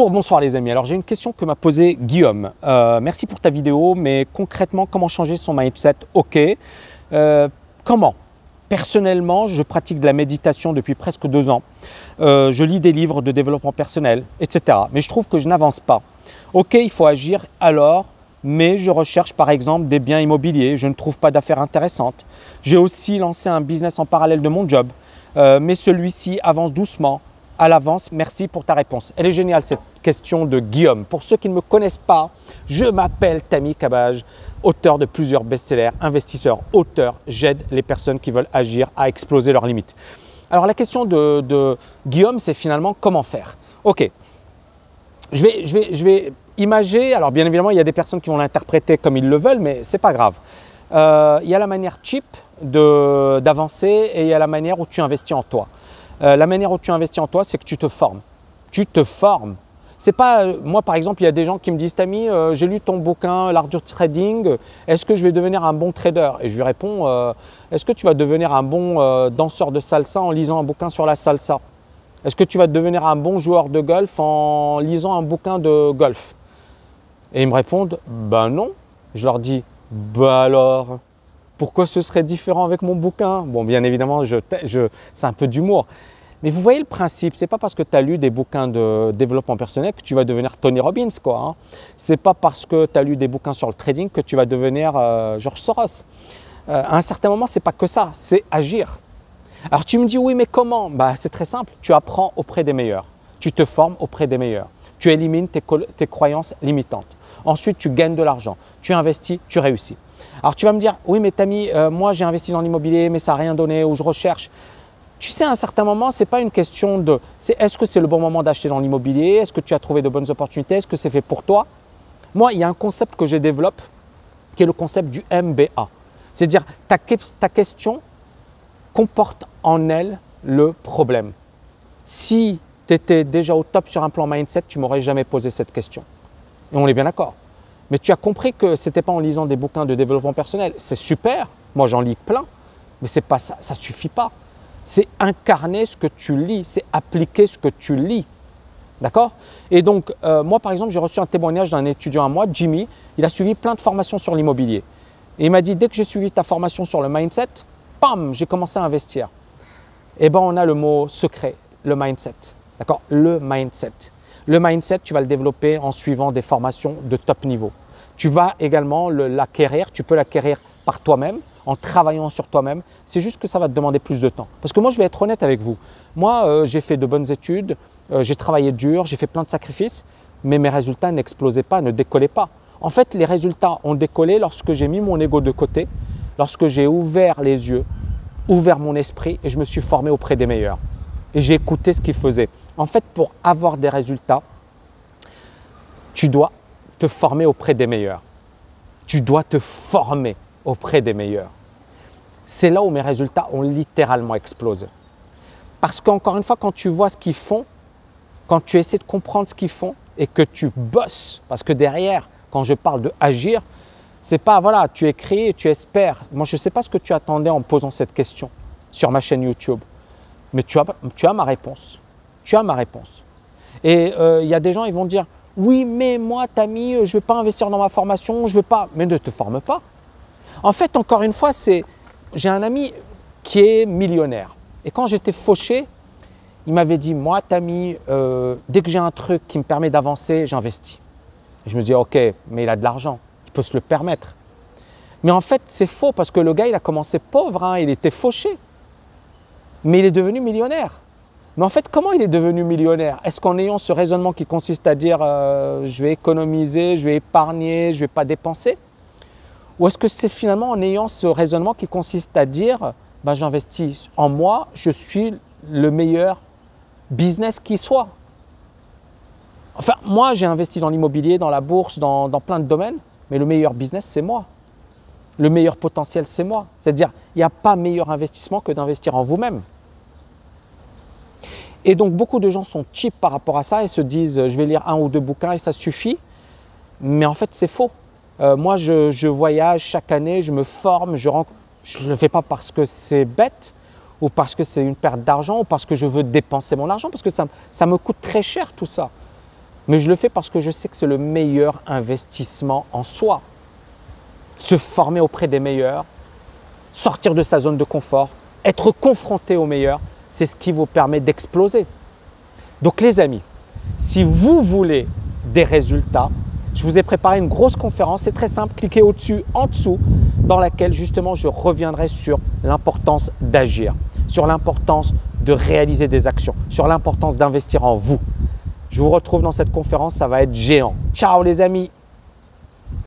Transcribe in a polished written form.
Bonsoir les amis, alors j'ai une question que m'a posée Guillaume. Merci pour ta vidéo, mais concrètement, comment changer son mindset? Ok. Comment? Personnellement, je pratique de la méditation depuis presque 2 ans. Je lis des livres de développement personnel, etc. Mais je trouve que je n'avance pas. Ok, il faut agir alors, mais je recherche par exemple des biens immobiliers. Je ne trouve pas d'affaires intéressantes. J'ai aussi lancé un business en parallèle de mon job, mais celui-ci avance doucement. À l'avance, merci pour ta réponse. Elle est géniale cette question de Guillaume. Pour ceux qui ne me connaissent pas, je m'appelle Tammy Cabage, auteur de plusieurs best-sellers, investisseur, auteur. J'aide les personnes qui veulent agir à exploser leurs limites. Alors la question de Guillaume, c'est finalement comment faire. Ok, je vais imager, alors bien évidemment il y a des personnes qui vont l'interpréter comme ils le veulent, mais ce n'est pas grave. Il y a la manière cheap d'avancer et il y a la manière où tu investis en toi. La manière où tu investis en toi, c'est que tu te formes. Tu te formes. C'est pas, moi par exemple, il y a des gens qui me disent « Tammy, j'ai lu ton bouquin, l'art du trading, est-ce que je vais devenir un bon trader ?» Et je lui réponds « Est-ce que tu vas devenir un bon danseur de salsa en lisant un bouquin sur la salsa? Est-ce que tu vas devenir un bon joueur de golf en lisant un bouquin de golf ?» Et ils me répondent « Ben non ». Je leur dis « Ben alors ? Pourquoi ce serait différent avec mon bouquin ?» Bon, bien évidemment, c'est un peu d'humour. Mais vous voyez le principe, ce n'est pas parce que tu as lu des bouquins de développement personnel que tu vas devenir Tony Robbins, quoi. Hein. Ce n'est pas parce que tu as lu des bouquins sur le trading que tu vas devenir George Soros. À un certain moment, ce n'est pas que ça, c'est agir. Alors tu me dis, oui, mais comment? Bah, c'est très simple, tu apprends auprès des meilleurs. Tu te formes auprès des meilleurs. Tu élimines tes croyances limitantes. Ensuite, tu gagnes de l'argent. Tu investis, tu réussis. Alors tu vas me dire, oui mais Tammy, moi j'ai investi dans l'immobilier mais ça n'a rien donné ou je recherche. Tu sais, à un certain moment, ce n'est pas une question de est-ce que c'est le bon moment d'acheter dans l'immobilier? Est-ce que tu as trouvé de bonnes opportunités? Est-ce que c'est fait pour toi? Moi, il y a un concept que je développe qui est le concept du MBA. C'est-à-dire ta question comporte en elle le problème. Si tu étais déjà au top sur un plan mindset, tu ne m'aurais jamais posé cette question. Et on est bien d'accord. Mais tu as compris que ce n'était pas en lisant des bouquins de développement personnel. C'est super, moi j'en lis plein, mais c'est pas ça, ça ne suffit pas. C'est incarner ce que tu lis, c'est appliquer ce que tu lis. D'accord? Et donc, moi par exemple, j'ai reçu un témoignage d'un étudiant à moi, Jimmy, il a suivi plein de formations sur l'immobilier. Et il m'a dit, dès que j'ai suivi ta formation sur le mindset, pam, j'ai commencé à investir. Eh bien, on a le mot secret, le mindset. D'accord? Le mindset. Le mindset, tu vas le développer en suivant des formations de top niveau. Tu vas également l'acquérir, tu peux l'acquérir par toi-même, en travaillant sur toi-même. C'est juste que ça va te demander plus de temps. Parce que moi, je vais être honnête avec vous. Moi, j'ai fait de bonnes études, j'ai travaillé dur, j'ai fait plein de sacrifices, mais mes résultats n'explosaient pas, ne décollaient pas. En fait, les résultats ont décollé lorsque j'ai mis mon ego de côté, lorsque j'ai ouvert les yeux, ouvert mon esprit et je me suis formé auprès des meilleurs. Et j'ai écouté ce qu'ils faisaient. En fait, pour avoir des résultats, tu dois te former auprès des meilleurs. Tu dois te former auprès des meilleurs. C'est là où mes résultats ont littéralement explosé. Parce qu'encore une fois, quand tu vois ce qu'ils font, quand tu essaies de comprendre ce qu'ils font et que tu bosses, parce que derrière, quand je parle de agir, c'est pas voilà, tu écris et tu espères. Moi, je ne sais pas ce que tu attendais en me posant cette question sur ma chaîne YouTube, mais tu as ma réponse. Tu as ma réponse. Et il y a des gens, ils vont dire « Oui, mais moi, Tammy, je ne vais pas investir dans ma formation, je ne veux pas. » Mais ne te forme pas. En fait, encore une fois, j'ai un ami qui est millionnaire. Et quand j'étais fauché, il m'avait dit « Moi, Tammy, dès que j'ai un truc qui me permet d'avancer, j'investis. » Et je me dis « Ok, mais il a de l'argent, il peut se le permettre. » Mais en fait, c'est faux parce que le gars, il a commencé pauvre, hein, il était fauché. Mais il est devenu millionnaire. Mais en fait, comment il est devenu millionnaire? Est-ce qu'en ayant ce raisonnement qui consiste à dire je vais économiser, je vais épargner, je ne vais pas dépenser? Ou est-ce que c'est finalement en ayant ce raisonnement qui consiste à dire ben, j'investis en moi, je suis le meilleur business qui soit? Enfin, moi, j'ai investi dans l'immobilier, dans la bourse, dans plein de domaines, mais le meilleur business, c'est moi. Le meilleur potentiel, c'est moi. C'est-à-dire, il n'y a pas meilleur investissement que d'investir en vous-même. Et donc, beaucoup de gens sont cheap par rapport à ça et se disent « je vais lire 1 ou 2 bouquins et ça suffit ». Mais en fait, c'est faux. Moi, je voyage chaque année, je me forme, je ne le fais pas parce que c'est bête ou parce que c'est une perte d'argent ou parce que je veux dépenser mon argent, parce que ça me coûte très cher tout ça. mais je le fais parce que je sais que c'est le meilleur investissement en soi. Se former auprès des meilleurs, sortir de sa zone de confort, être confronté aux meilleurs, c'est ce qui vous permet d'exploser. Donc les amis, si vous voulez des résultats, je vous ai préparé une grosse conférence, c'est très simple, cliquez au-dessus, en dessous, dans laquelle justement je reviendrai sur l'importance d'agir, sur l'importance de réaliser des actions, sur l'importance d'investir en vous. Je vous retrouve dans cette conférence, ça va être géant. Ciao les amis!